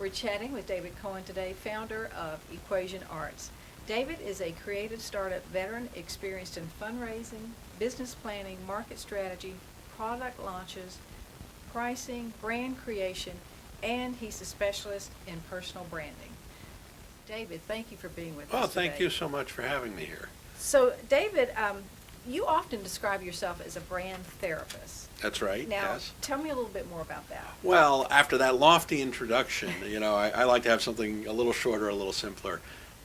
We're chatting with David Cohen today, founder of Equation Arts. David is a creative startup veteran experienced in fundraising, business planning, market strategy, product launches, pricing, brand creation, and he's a specialist in personal branding. David, thank you for being with us Well, today. thank you so much for having me here. So, David, you often describe yourself as a brand therapist. That's right, Now, yes. tell me a little bit more about that. Well, after that lofty introduction, I like to have something a little shorter, a little simpler.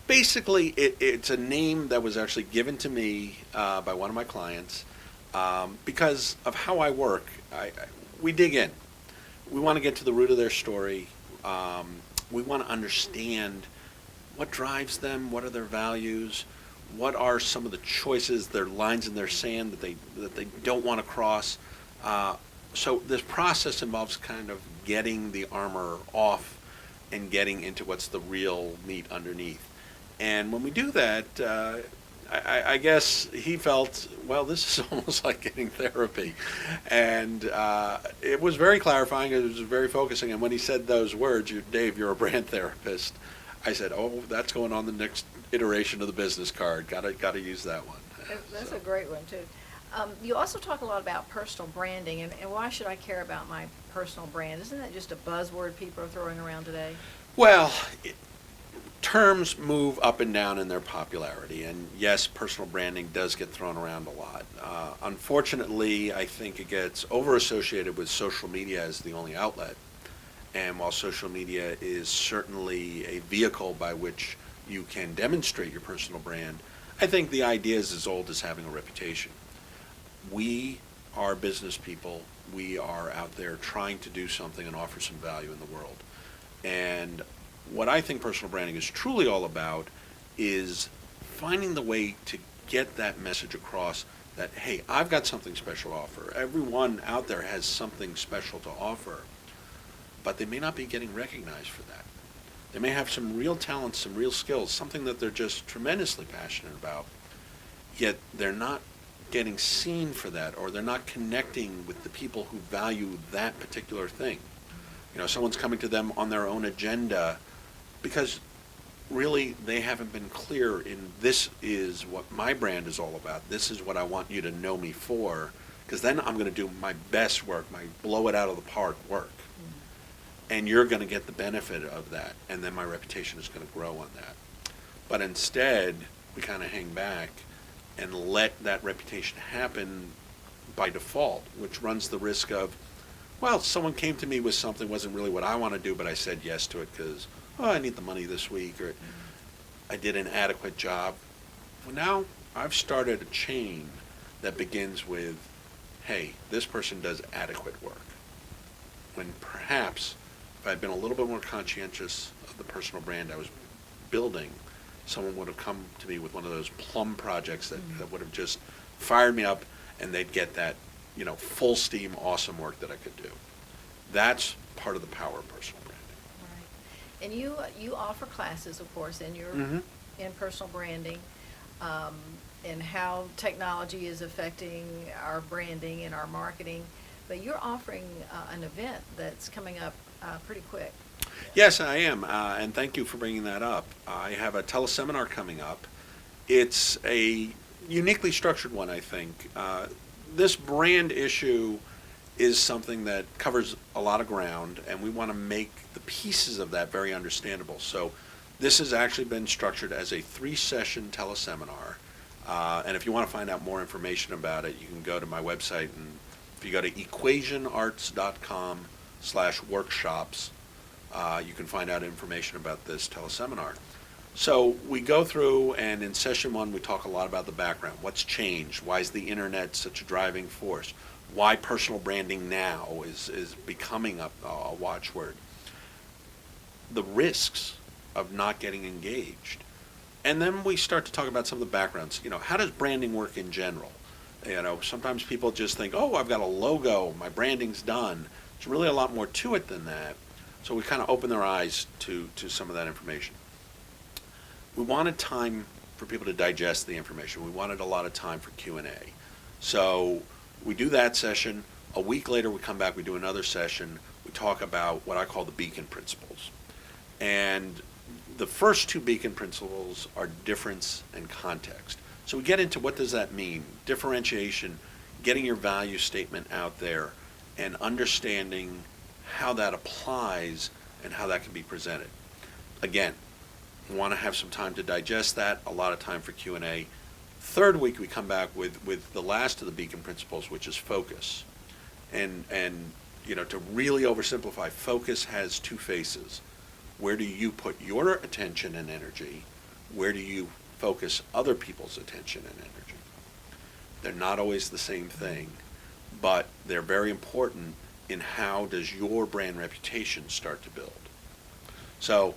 Basically, it's a name that was actually given to me by one of my clients because of how I work. We dig in. We want to get to the root of their story. We want to understand what drives them, what are their values, what are some of the choices, their lines in their sand that they don't want to cross. So this process involves kind of getting the armor off and getting into what's the real meat underneath. And when we do that, I guess he felt, well, this is almost like getting therapy. And it was very clarifying. It was very focusing. And when he said those words, Dave, you're a brand therapist, I said, oh, that's going on the next iteration of the business card. Got to use that one. That's a great one, too. You also talk a lot about personal branding, and why should I care about my personal brand? Isn't that just a buzzword people are throwing around today? Well, terms move up and down in their popularity, and yes, personal branding does get thrown around a lot. Unfortunately, I think it gets over-associated with social media as the only outlet, and while social media is certainly a vehicle by which you can demonstrate your personal brand, I think the idea is as old as having a reputation. We are business people. We are out there trying to do something and offer some value in the world. And what I think personal branding is truly all about is finding the way to get that message across that, hey, I've got something special to offer. Everyone out there has something special to offer, but they may not be getting recognized for that. They may have some real talents, some real skills, something that they're just tremendously passionate about, yet they're not getting seen for that, or they're not connecting with the people who value that particular thing. Someone's coming to them on their own agenda because really they haven't been clear in this is what my brand is all about. This is what I want you to know me for, because then I'm going to do my best work, my blow it out of the park work. And you're going to get the benefit of that, and then my reputation is going to grow on that. But instead, we kind of hang back and let that reputation happen by default, which runs the risk of, well, someone came to me with something, wasn't really what I want to do, but I said yes to it because, I need the money this week, or I did an adequate job. Well, now I've started a chain that begins with, hey, this person does adequate work. When perhaps if I'd been a little bit more conscientious of the personal brand I was building, someone would have come to me with one of those plum projects that would have just fired me up, and they'd get that, full steam, awesome work that I could do. That's part of the power of personal branding. Right. And you offer classes, of course, in your in personal branding, and how technology is affecting our branding and our marketing. But you're offering an event that's coming up pretty quick. Yes, I am, and thank you for bringing that up. I have a teleseminar coming up. It's a uniquely structured one, I think. This brand issue is something that covers a lot of ground, and we want to make the pieces of that very understandable. So this has actually been structured as a 3-session teleseminar, and if you want to find out more information about it, you can go to my website, and if you go to equationarts.com/workshops, you can find out information about this teleseminar. So we go through, and in session 1, we talk a lot about the background. What's changed? Why is the internet such a driving force? Why personal branding now is becoming a watchword. The risks of not getting engaged. And then we start to talk about some of the backgrounds. How does branding work in general? Sometimes people just think, oh, I've got a logo, my branding's done. There's really a lot more to it than that. So we kind of open their eyes to some of that information. We wanted time for people to digest the information. We wanted a lot of time for Q&A. So we do that session. A week later we come back, we do another session. We talk about what I call the beacon principles. And the first two Beacon principles are difference and context. So we get into what does that mean? Differentiation, getting your value statement out there, and understanding how that applies and how that can be presented. Again, we want to have some time to digest that, a lot of time for Q&A. Third week, we come back with the last of the Beacon principles, which is focus. And to really oversimplify, focus has two faces. Where do you put your attention and energy? Where do you focus other people's attention and energy? They're not always the same thing, but they're very important in how does your brand reputation start to build. So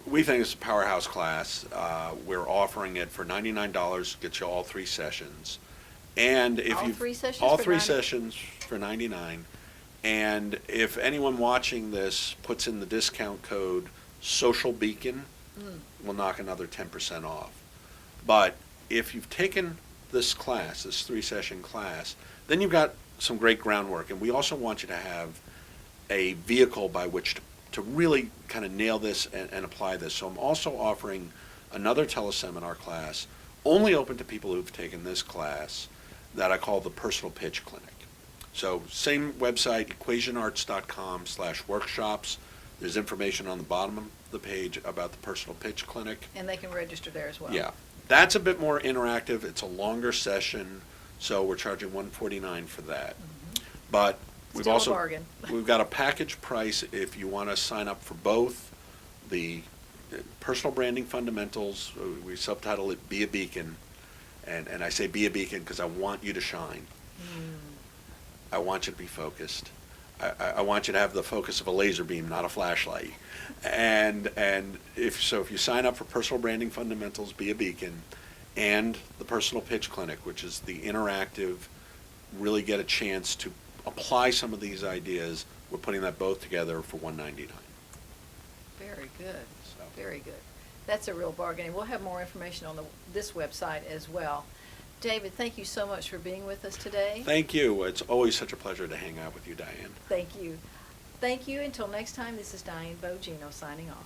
we think it's a powerhouse class. We're offering it for $99, gets you all 3 sessions. And if All you 3 sessions all for 3 $90? sessions for $99. And if anyone watching this puts in the discount code Social Beacon, we'll knock another 10% off. But if you've taken this class, this 3-session class, then you've got some great groundwork. And we also want you to have a vehicle by which to really kind of nail this and apply this. So I'm also offering another teleseminar class, only open to people who've taken this class, that I call the Personal Pitch Clinic. So same website, equationarts.com/workshops. There's information on the bottom of the page about the Personal Pitch Clinic. And they can register there as well. Yeah. That's a bit more interactive. It's a longer session, so we're charging $149 for that. But we've Still a also bargain. we've got a package price if you want to sign up for both the personal branding fundamentals. We subtitle it Be a Beacon, and I say Be a Beacon because I want you to shine. I want you to be focused. I want you to have the focus of a laser beam, not a flashlight. And if you sign up for Personal Branding Fundamentals, Be a Beacon, and the Personal Pitch Clinic, which is the interactive, really get a chance to apply some of these ideas, we're putting that both together for $199. Very good. So. Very good. That's a real bargain. And we'll have more information on this website as well. David, thank you so much for being with us today. Thank you. It's always such a pleasure to hang out with you, Diane. Thank you. Thank you. Until next time, this is Diane Bogino signing off.